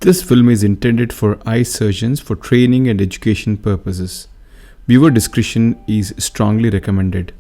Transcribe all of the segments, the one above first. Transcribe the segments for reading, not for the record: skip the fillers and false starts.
This film is intended for eye surgeons for training and education purposes. Viewer discretion is strongly recommended.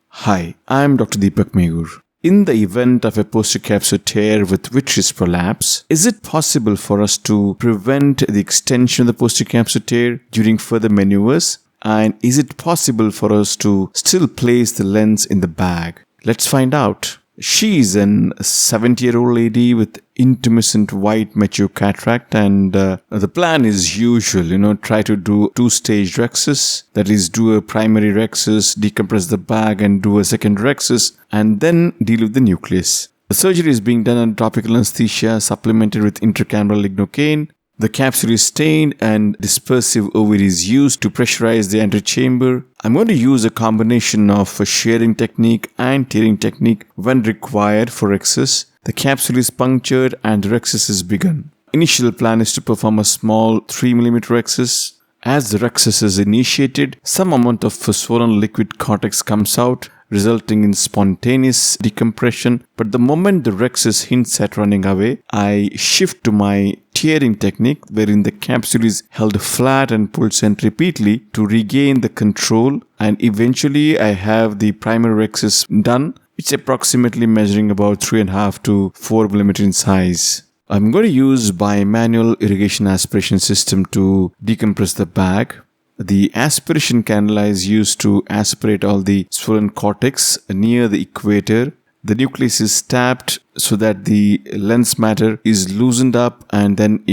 Hi, I'm Dr. Deepak Megur. In the event of a posterior capsule tear with vitreous prolapse, is it possible for us to prevent the extension of the posterior capsule tear during further maneuvers? And is it possible for us to still place the lens in the bag? Let's find out. She is an 70-year-old lady with intermittent white mature cataract, and the plan is usual, try to do two-stage rhexis, that is, do a primary rhexis, decompress the bag and do a second rhexis, and then deal with the nucleus. The surgery is being done under topical anesthesia supplemented with intracameral lignocaine. The capsule is stained and dispersive ovoid is used to pressurize the antechamber. I'm going to use a combination of a shearing technique and tearing technique when required for rhexis. The capsule is punctured and the rhexis is begun. Initial plan is to perform a small 3mm rhexis. As the rhexis is initiated, some amount of swollen liquid cortex comes out, resulting in spontaneous decompression. But the moment the rhexis hints at running away, I shift to my tearing technique, wherein the capsule is held flat and pulled centripetally to regain the control, and eventually I have the primary rhexis done. It's approximately measuring about 3.5 to 4 mm in size. I'm going to use bimanual irrigation aspiration system to decompress the bag. The aspiration cannula is used to aspirate all the swollen cortex near the equator. The nucleus is tapped so that the lens matter is loosened up and then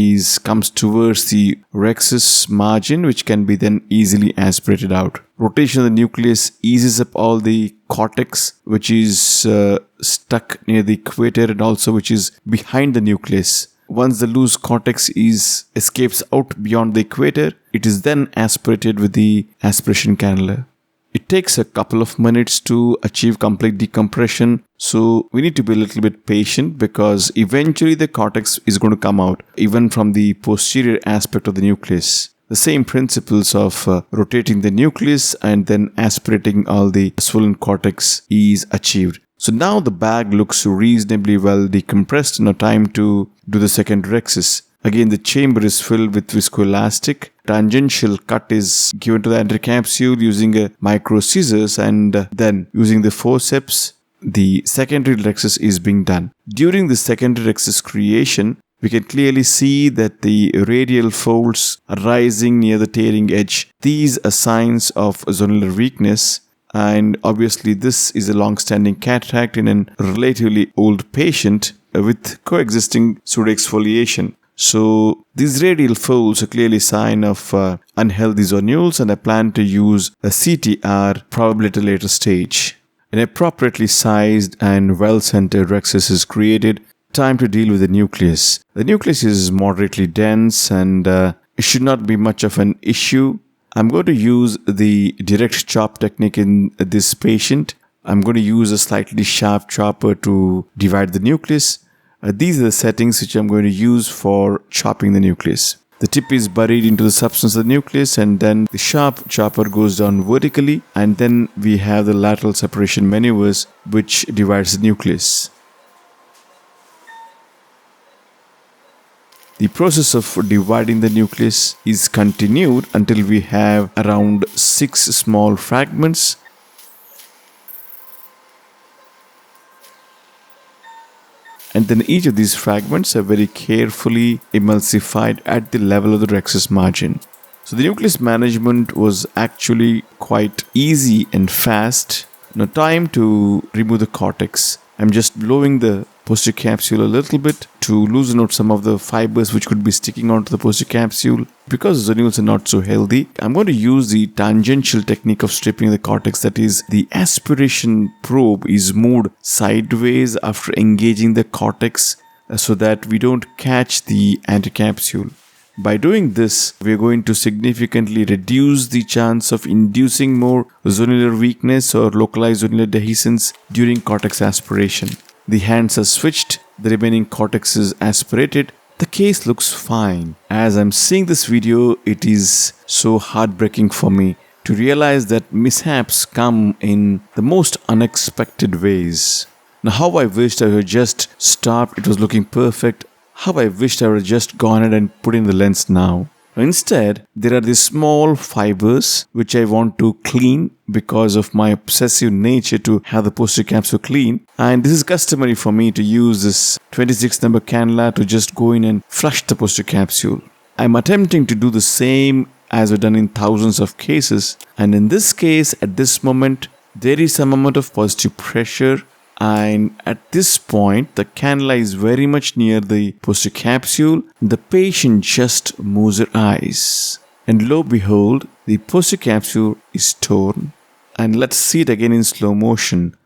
comes towards the rhexis margin, which can be then easily aspirated out. Rotation of the nucleus eases up all the cortex which is stuck near the equator and also which is behind the nucleus. Once the loose cortex escapes out beyond the equator, it is then aspirated with the aspiration cannula. It takes a couple of minutes to achieve complete decompression, so we need to be a little bit patient because eventually the cortex is going to come out, even from the posterior aspect of the nucleus. The same principles of rotating the nucleus and then aspirating all the swollen cortex is achieved. So now the bag looks reasonably well decompressed. Now time to do the second rhexis. Again, the chamber is filled with viscoelastic. Tangential cut is given to the anterocapsule using a micro scissors, and then using the forceps, the secondary rhexis is being done. During the secondary rhexis creation, we can clearly see that the radial folds are rising near the tearing edge. These are signs of zonular weakness. And obviously this is a long-standing cataract in a relatively old patient with coexisting pseudoexfoliation. So these radial folds are clearly a sign of unhealthy zonules, and I plan to use a CTR probably at a later stage. An appropriately sized and well-centered rhexis is created. Time to deal with the nucleus. The nucleus is moderately dense and it should not be much of an issue. I'm going to use the direct chop technique in this patient. I'm going to use a slightly sharp chopper to divide the nucleus. These are the settings which I'm going to use for chopping the nucleus. The tip is buried into the substance of the nucleus, and then the sharp chopper goes down vertically, and then we have the lateral separation maneuvers which divides the nucleus. The process of dividing the nucleus is continued until we have around 6 small fragments. And then each of these fragments are very carefully emulsified at the level of the rhexis margin. So the nucleus management was actually quite easy and fast. Now time to remove the cortex. I'm just blowing the posterior capsule a little bit to loosen out some of the fibers which could be sticking onto the posterior capsule. Because the zonules are not so healthy, I'm going to use the tangential technique of stripping the cortex. That is, the aspiration probe is moved sideways after engaging the cortex so that we don't catch the anterocapsule. By doing this, we are going to significantly reduce the chance of inducing more zonular weakness or localized zonular dehiscence during cortex aspiration. The hands are switched, the remaining cortex is aspirated. The case looks fine. As I'm seeing this video, it is so heartbreaking for me. to realize that mishaps come in the most unexpected ways. Now, how I wished I had just stopped, it was looking perfect. How I wished I would have just gone ahead and put in the lens now. Instead, there are these small fibers which I want to clean because of my obsessive nature to have the posterior capsule clean. And this is customary for me to use this 26 number cannula to just go in and flush the posterior capsule. I'm attempting to do the same as I've done in thousands of cases. And in this case, at this moment, there is some amount of positive pressure. And at this point, the cannula is very much near the posterior capsule. The patient just moves her eyes. And lo and behold, the posterior capsule is torn. And let's see it again in slow motion.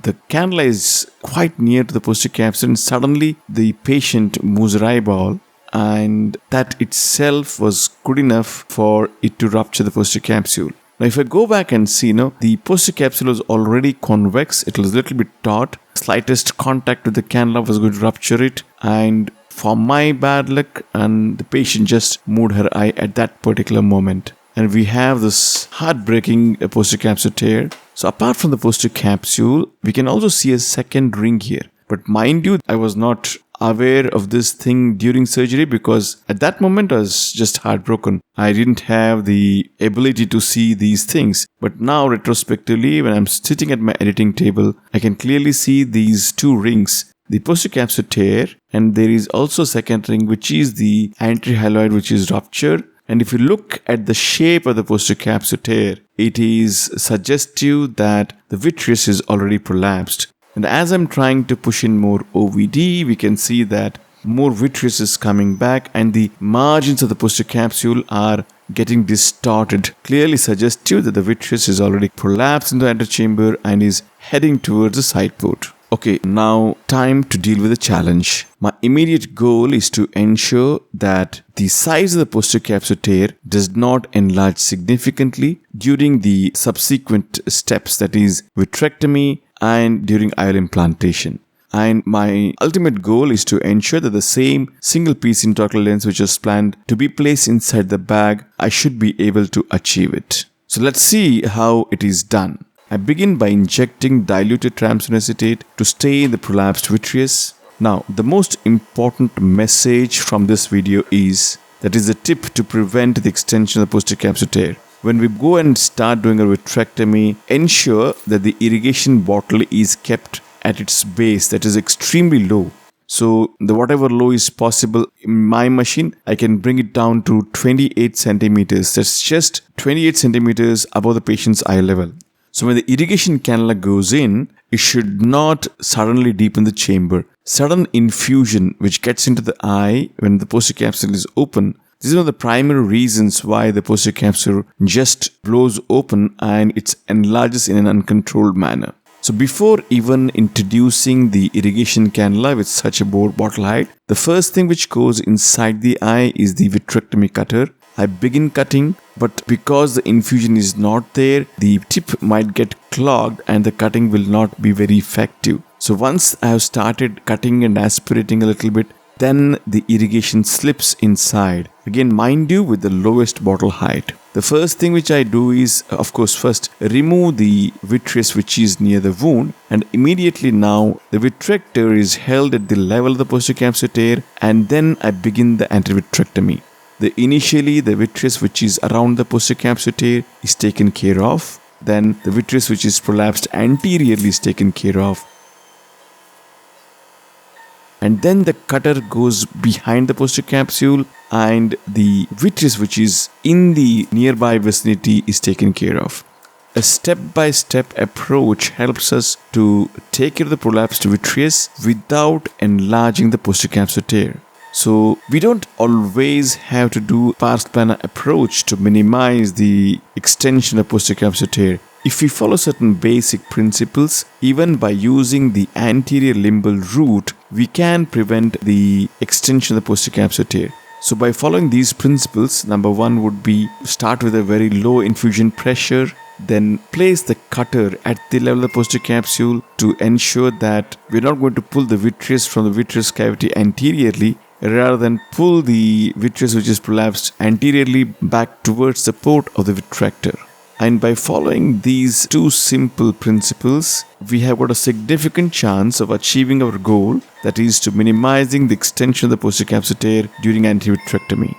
The cannula is quite near to the posterior capsule and suddenly the patient moves her eyeball. And that itself was good enough for it to rupture the posterior capsule. Now, if I go back and see, the posterior capsule was already convex. It was a little bit taut. Slightest contact with the cannula was going to rupture it. And for my bad luck, and the patient just moved her eye at that particular moment. And we have this heartbreaking posterior capsule tear. So apart from the posterior capsule, we can also see a second ring here. But mind you, I was not aware of this thing during surgery because at that moment I was just heartbroken. I didn't have the ability to see these things. But now retrospectively, when I'm sitting at my editing table, I can clearly see these two rings. The posterior capsule tear, and there is also a second ring which is the anterior hyaloid which is ruptured. And if you look at the shape of the posterior capsule tear, it is suggestive that the vitreous is already prolapsed. And as I'm trying to push in more OVD, we can see that more vitreous is coming back and the margins of the posterior capsule are getting distorted, clearly suggestive that the vitreous is already prolapsed in the antechamber and is heading towards the side port. Okay, now time to deal with the challenge. My immediate goal is to ensure that the size of the posterior capsule tear does not enlarge significantly during the subsequent steps, that is vitrectomy and during IOL implantation. And my ultimate goal is to ensure that the same single piece intraocular lens which was planned to be placed inside the bag, I should be able to achieve it. So let's see how it is done. I begin by injecting diluted triamcinolone acetate to stay in the prolapsed vitreous. Now, the most important message from this video is that is the tip to prevent the extension of the posterior capsule tear. When we go and start doing a vitrectomy, ensure that the irrigation bottle is kept at its base, that is extremely low. So the whatever low is possible in my machine, I can bring it down to 28 centimeters. That's just 28 centimeters above the patient's eye level. So when the irrigation cannula goes in, it should not suddenly deepen the chamber. Sudden infusion which gets into the eye when the posterior capsule is open, this is one of the primary reasons why the posterior capsule just blows open and it enlarges in an uncontrolled manner. So before even introducing the irrigation cannula with such a bottle height, the first thing which goes inside the eye is the vitrectomy cutter. I begin cutting, but because the infusion is not there, the tip might get clogged and the cutting will not be very effective. So once I have started cutting and aspirating a little bit, then the irrigation slips inside. Again, mind you, with the lowest bottle height. The first thing which I do is, of course, first remove the vitreous which is near the wound, and immediately now the vitrector is held at the level of the posterior capsule tear, and then I begin the antivitrectomy. Initially, the vitreous which is around the posterior capsule tear is taken care of. Then the vitreous which is prolapsed anteriorly is taken care of. And then the cutter goes behind the posterior capsule and the vitreous which is in the nearby vicinity is taken care of. A step-by-step approach helps us to take care of the prolapsed vitreous without enlarging the posterior capsule tear. So we don't always have to do pars plana approach to minimize the extension of posterior capsule tear. If we follow certain basic principles, even by using the anterior limbal route, we can prevent the extension of the posterior capsule tear. So by following these principles, number one would be start with a very low infusion pressure, then place the cutter at the level of the posterior capsule to ensure that we're not going to pull the vitreous from the vitreous cavity anteriorly, rather than pull the vitreous which is prolapsed anteriorly back towards the port of the vitrector. And by following these two simple principles, we have got a significant chance of achieving our goal, that is to minimizing the extension of the posterior capsular tear during antivitrectomy.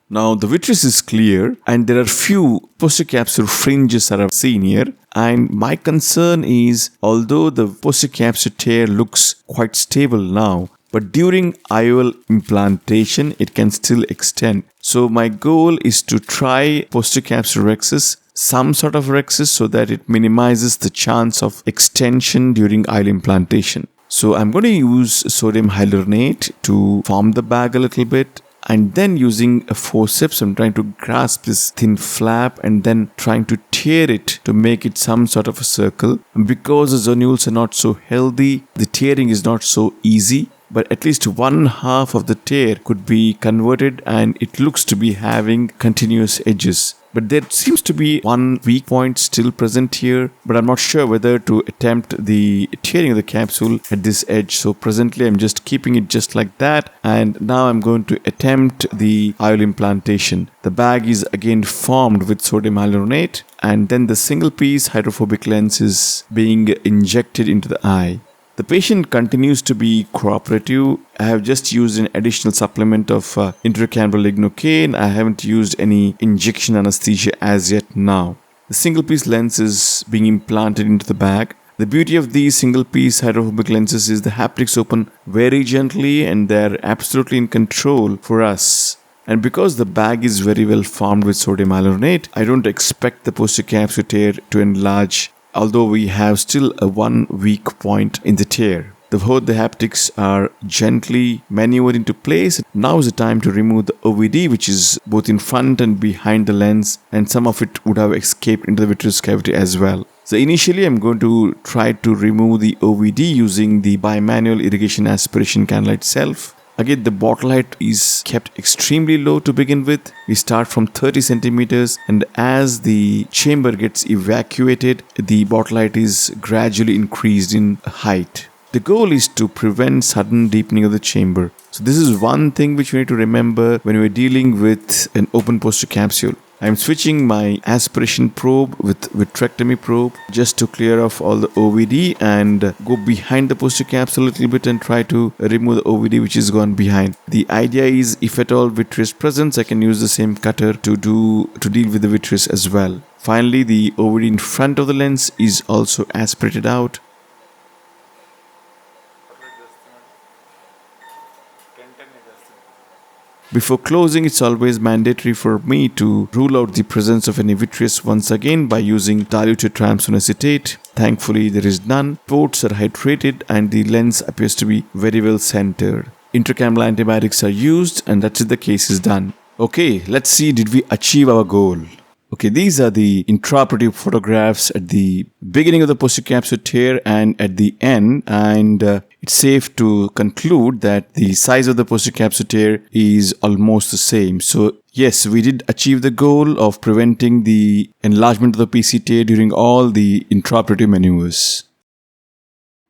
Now the vitreous is clear and there are few posterior capsular fringes that are seen here, and my concern is, although the posterior capsular tear looks quite stable now, but during IOL implantation it can still extend. So my goal is to try posterior capsular rhexis, some sort of rhexis, so that it minimizes the chance of extension during IOL implantation. So I'm going to use sodium hyaluronate to form the bag a little bit, and then using a forceps I'm trying to grasp this thin flap and then trying to tear it to make it some sort of a circle. And because the zonules are not so healthy, the tearing is not so easy, but at least one half of the tear could be converted and it looks to be having continuous edges. But there seems to be one weak point still present here, but I'm not sure whether to attempt the tearing of the capsule at this edge. So presently I'm just keeping it just like that, and now I'm going to attempt the IOL implantation. The bag is again formed with sodium hyaluronate, and then the single piece hydrophobic lens is being injected into the eye. The patient continues to be cooperative. I have just used an additional supplement of intracameral lignocaine. I haven't used any injection anesthesia as yet now. The single piece lens is being implanted into the bag. The beauty of these single piece hydrophobic lenses is the haptics open very gently and they're absolutely in control for us. And because the bag is very well formed with sodium hyaluronate, I don't expect the posterior capsular tear to enlarge, although we have still a one weak point in the tear. The haptics are gently maneuvered into place. Now is the time to remove the OVD, which is both in front and behind the lens, and some of it would have escaped into the vitreous cavity as well. So initially I'm going to try to remove the OVD using the bimanual irrigation aspiration cannula itself. Again, the bottle height is kept extremely low to begin with. We start from 30 centimeters, and as the chamber gets evacuated, the bottle height is gradually increased in height. The goal is to prevent sudden deepening of the chamber. So this is one thing which we need to remember when we're dealing with an open posterior capsule. I'm switching my aspiration probe with vitrectomy probe just to clear off all the OVD and go behind the posterior capsule a little bit and try to remove the OVD which is gone behind. The idea is, if at all vitreous presence, I can use the same cutter to deal with the vitreous as well. Finally, the OVD in front of the lens is also aspirated out. Before closing, it's always mandatory for me to rule out the presence of any vitreous once again by using diluted triamcinolone acetate. Thankfully, there is none. Ports are hydrated and the lens appears to be very well centered. Intracameral antibiotics are used and that's it, the case is done. Okay, let's see, did we achieve our goal? Okay, these are the intraoperative photographs at the beginning of the posterior capsular tear and at the end, and it's safe to conclude that the size of the posterior capsular tear is almost the same. So yes, we did achieve the goal of preventing the enlargement of the PC tear during all the intraoperative maneuvers.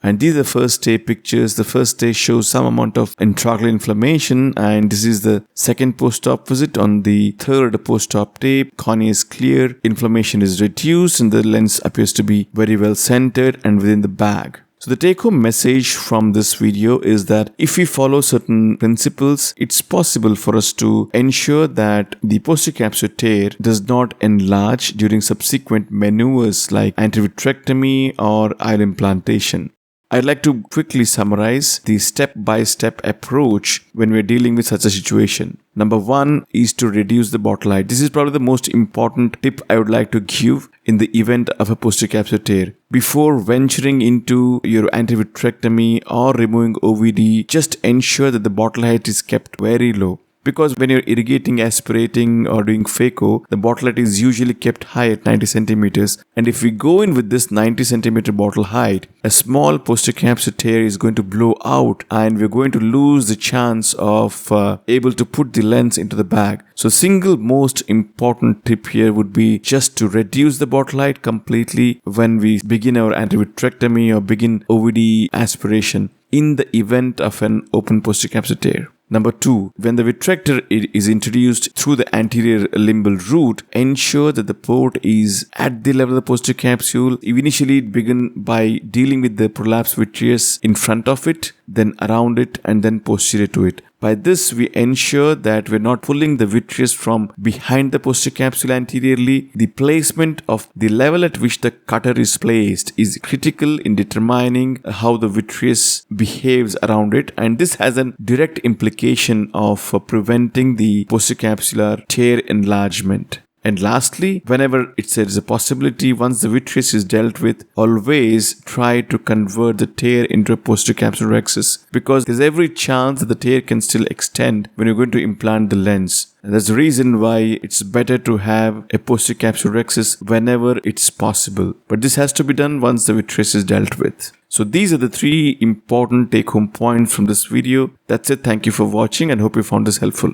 And these are the first day pictures. The first day shows some amount of intraocular inflammation, and this is the second post-op visit. On the third post-op day, cornea is clear, inflammation is reduced, and the lens appears to be very well centered and within the bag. So the take-home message from this video is that if we follow certain principles, it's possible for us to ensure that the posterior capsular tear does not enlarge during subsequent maneuvers like antivitrectomy or IOL implantation. I'd like to quickly summarize the step-by-step approach when we're dealing with such a situation. Number one is to reduce the bottle height. This is probably the most important tip I would like to give in the event of a posterior capsular tear. Before venturing into your antivitrectomy or removing OVD, just ensure that the bottle height is kept very low. Because when you're irrigating, aspirating or doing phaco, the bottle height is usually kept high at 90 centimeters. And if we go in with this 90 centimeter bottle height, a small posterior capsular tear is going to blow out and we're going to lose the chance of able to put the lens into the bag. So single most important tip here would be just to reduce the bottle height completely when we begin our antivitrectomy or begin OVD aspiration in the event of an open posterior capsular tear. Number 2, when the vitrector is introduced through the anterior limbal root, ensure that the port is at the level of the posterior capsule. Initially, begin by dealing with the prolapse vitreous in front of it, then around it, and then posterior to it. By this, we ensure that we're not pulling the vitreous from behind the posterior capsule anteriorly. The placement of the level at which the cutter is placed is critical in determining how the vitreous behaves around it, and this has a direct implication of preventing the posterior capsular tear enlargement. And lastly, whenever there is a possibility, once the vitreous is dealt with, always try to convert the tear into a posterior capsular excess, because there's every chance that the tear can still extend when you're going to implant the lens. And that's the reason why it's better to have a posterior capsular excess whenever it's possible. But this has to be done once the vitreous is dealt with. So these are the 3 important take-home points from this video. That's it. Thank you for watching and hope you found this helpful.